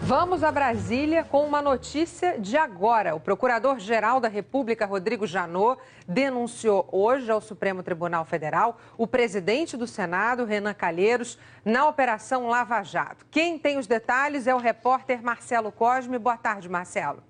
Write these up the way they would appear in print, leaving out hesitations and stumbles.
Vamos a Brasília com uma notícia de agora. O Procurador-Geral da República, Rodrigo Janot, denunciou hoje ao Supremo Tribunal Federal o presidente do Senado, Renan Calheiros, na Operação Lava Jato. Quem tem os detalhes é o repórter Marcelo Cosme. Boa tarde, Marcelo.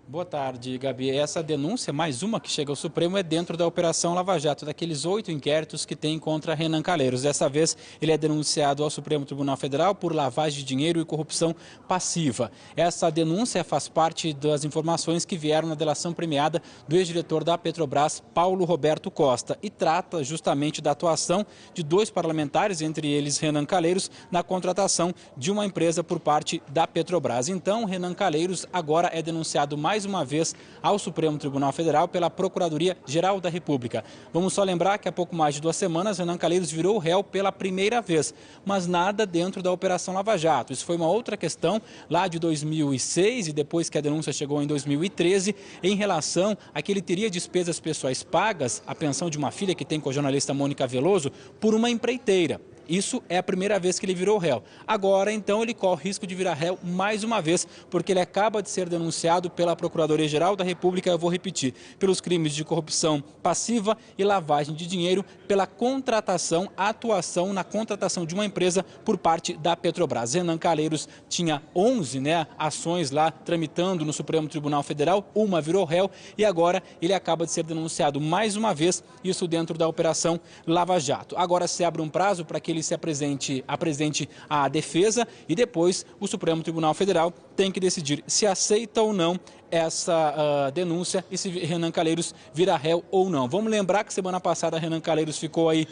Boa tarde, Gabi. Essa denúncia, mais uma que chega ao Supremo, é dentro da Operação Lava Jato, daqueles 8 inquéritos que tem contra Renan Calheiros. Dessa vez, ele é denunciado ao Supremo Tribunal Federal por lavagem de dinheiro e corrupção passiva. Essa denúncia faz parte das informações que vieram na delação premiada do ex-diretor da Petrobras, Paulo Roberto Costa, e trata justamente da atuação de 2 parlamentares, entre eles Renan Calheiros, na contratação de uma empresa por parte da Petrobras. Então, Renan Calheiros agora é denunciado mais uma vez ao Supremo Tribunal Federal pela Procuradoria-Geral da República. Vamos só lembrar que há pouco mais de 2 semanas, Renan Calheiros virou réu pela primeira vez, mas nada dentro da Operação Lava Jato. Isso foi uma outra questão lá de 2006 e depois que a denúncia chegou em 2013, em relação a que ele teria despesas pessoais pagas, a pensão de uma filha que tem com a jornalista Mônica Veloso, por uma empreiteira. Isso é a primeira vez que ele virou réu. Agora, então, ele corre o risco de virar réu mais uma vez, porque ele acaba de ser denunciado pela Procuradoria-Geral da República, eu vou repetir, pelos crimes de corrupção passiva e lavagem de dinheiro pela contratação, atuação na contratação de uma empresa por parte da Petrobras. Renan Calheiros tinha 11 ações lá tramitando no Supremo Tribunal Federal, uma virou réu e agora ele acaba de ser denunciado mais uma vez, isso dentro da Operação Lava Jato. Agora se abre um prazo para que ele se apresente à defesa e depois o Supremo Tribunal Federal tem que decidir se aceita ou não essa denúncia e se Renan Calheiros vira réu ou não. Vamos lembrar que semana passada Renan Calheiros ficou aí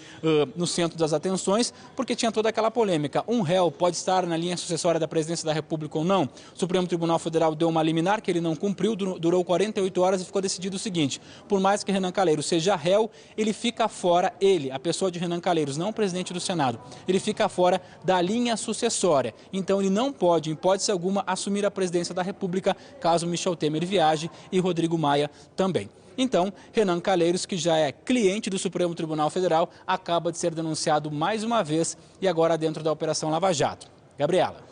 no centro das atenções porque tinha toda aquela polêmica. Um réu pode estar na linha sucessória da presidência da República ou não? O Supremo Tribunal Federal deu uma liminar que ele não cumpriu, durou 48 horas e ficou decidido o seguinte: por mais que Renan Calheiros seja réu, ele fica fora, a pessoa de Renan Calheiros, não o presidente do Senado, ele fica fora da linha sucessória. Então ele não pode, em hipótese alguma, assumir a presidência da República caso Michel Temer viaje e Rodrigo Maia também. Então, Renan Calheiros, que já é cliente do Supremo Tribunal Federal, acaba de ser denunciado mais uma vez e agora dentro da Operação Lava Jato. Gabriela.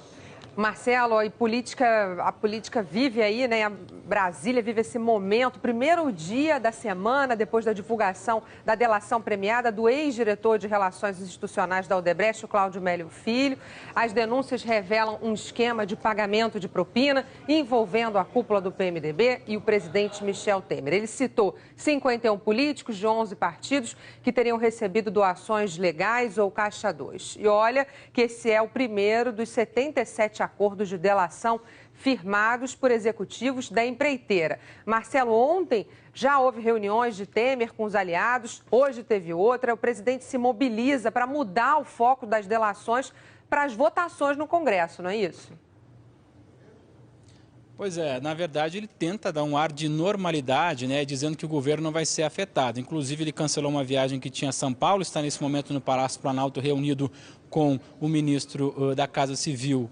Marcelo, a política vive aí, né? A Brasília vive esse momento, primeiro dia da semana, depois da divulgação da delação premiada do ex-diretor de Relações Institucionais da Odebrecht, o Cláudio Melo Filho. As denúncias revelam um esquema de pagamento de propina envolvendo a cúpula do PMDB e o presidente Michel Temer. Ele citou 51 políticos de 11 partidos que teriam recebido doações legais ou caixa 2. E olha que esse é o primeiro dos 77 acordos de delação firmados por executivos da empreiteira. Marcelo, ontem já houve reuniões de Temer com os aliados, hoje teve outra. O presidente se mobiliza para mudar o foco das delações para as votações no Congresso, não é isso? Pois é, na verdade ele tenta dar um ar de normalidade, dizendo que o governo não vai ser afetado. Inclusive ele cancelou uma viagem que tinha a São Paulo, está nesse momento no Palácio Planalto reunido com o ministro da Casa Civil,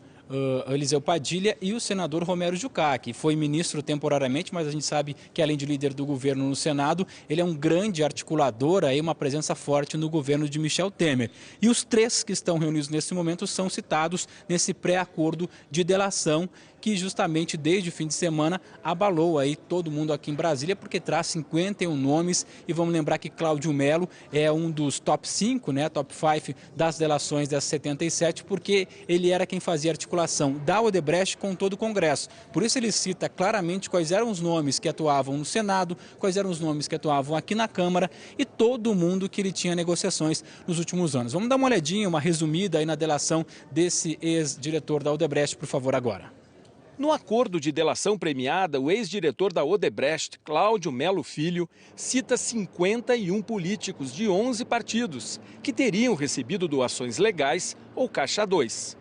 Eliseu Padilha, e o senador Romero Jucá, que foi ministro temporariamente, mas a gente sabe que além de líder do governo no Senado, ele é um grande articulador, uma presença forte no governo de Michel Temer. E os 3 que estão reunidos nesse momento são citados nesse pré-acordo de delação que justamente desde o fim de semana abalou aí todo mundo aqui em Brasília, porque traz 51 nomes e vamos lembrar que Cláudio Melo é um dos top 5, top 5 das delações das 77, porque ele era quem fazia articulação da Odebrecht com todo o Congresso. Por isso ele cita claramente quais eram os nomes que atuavam no Senado, quais eram os nomes que atuavam aqui na Câmara e todo mundo que ele tinha negociações nos últimos anos. Vamos dar uma olhadinha, uma resumida aí na delação desse ex-diretor da Odebrecht, por favor, agora. No acordo de delação premiada, o ex-diretor da Odebrecht, Cláudio Melo Filho, cita 51 políticos de 11 partidos que teriam recebido doações legais ou caixa 2.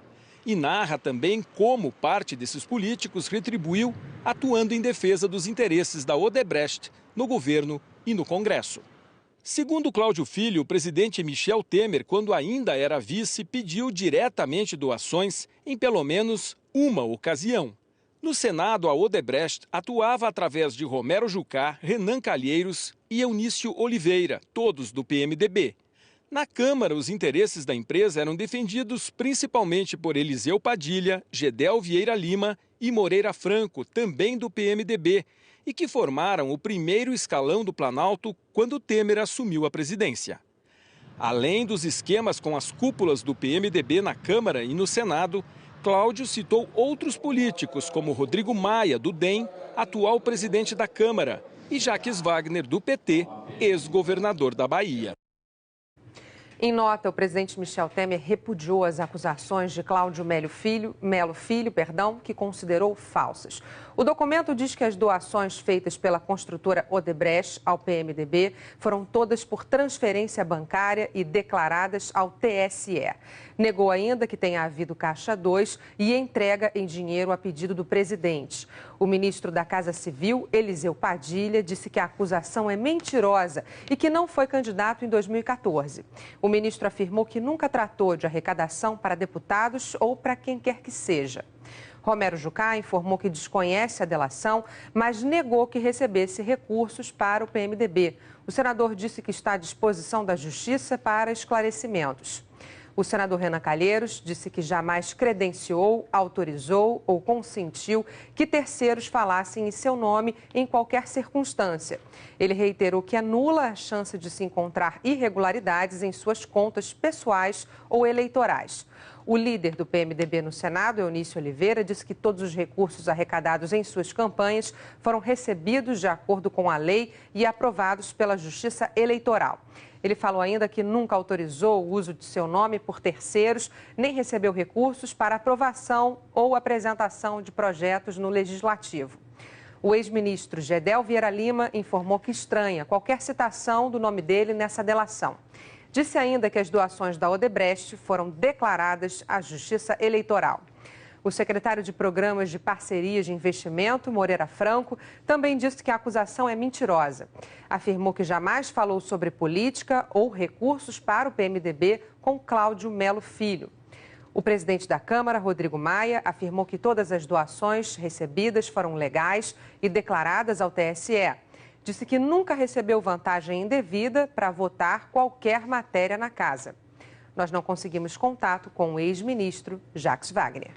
E narra também como parte desses políticos retribuiu atuando em defesa dos interesses da Odebrecht no governo e no Congresso. Segundo Cláudio Filho, o presidente Michel Temer, quando ainda era vice, pediu diretamente doações em pelo menos uma ocasião. No Senado, a Odebrecht atuava através de Romero Jucá, Renan Calheiros e Eunício Oliveira, todos do PMDB. Na Câmara, os interesses da empresa eram defendidos principalmente por Eliseu Padilha, Gedel Vieira Lima e Moreira Franco, também do PMDB, e que formaram o primeiro escalão do Planalto quando Temer assumiu a presidência. Além dos esquemas com as cúpulas do PMDB na Câmara e no Senado, Cláudio citou outros políticos, como Rodrigo Maia, do DEM, atual presidente da Câmara, e Jacques Wagner, do PT, ex-governador da Bahia. Em nota, o presidente Michel Temer repudiou as acusações de Cláudio Melo Filho, que considerou falsas. O documento diz que as doações feitas pela construtora Odebrecht ao PMDB foram todas por transferência bancária e declaradas ao TSE. Negou ainda que tenha havido Caixa 2 e entrega em dinheiro a pedido do presidente. O ministro da Casa Civil, Eliseu Padilha, disse que a acusação é mentirosa e que não foi candidato em 2014. O ministro afirmou que nunca tratou de arrecadação para deputados ou para quem quer que seja. Romero Jucá informou que desconhece a delação, mas negou que recebesse recursos para o PMDB. O senador disse que está à disposição da Justiça para esclarecimentos. O senador Renan Calheiros disse que jamais credenciou, autorizou ou consentiu que terceiros falassem em seu nome em qualquer circunstância. Ele reiterou que anula a chance de se encontrar irregularidades em suas contas pessoais ou eleitorais. O líder do PMDB no Senado, Eunício Oliveira, disse que todos os recursos arrecadados em suas campanhas foram recebidos de acordo com a lei e aprovados pela Justiça Eleitoral. Ele falou ainda que nunca autorizou o uso de seu nome por terceiros, nem recebeu recursos para aprovação ou apresentação de projetos no Legislativo. O ex-ministro Gedel Vieira Lima informou que estranha qualquer citação do nome dele nessa delação. Disse ainda que as doações da Odebrecht foram declaradas à Justiça Eleitoral. O secretário de Programas de Parcerias de Investimento, Moreira Franco, também disse que a acusação é mentirosa. Afirmou que jamais falou sobre política ou recursos para o PMDB com Cláudio Melo Filho. O presidente da Câmara, Rodrigo Maia, afirmou que todas as doações recebidas foram legais e declaradas ao TSE. Disse que nunca recebeu vantagem indevida para votar qualquer matéria na casa. Nós não conseguimos contato com o ex-ministro Jacques Wagner.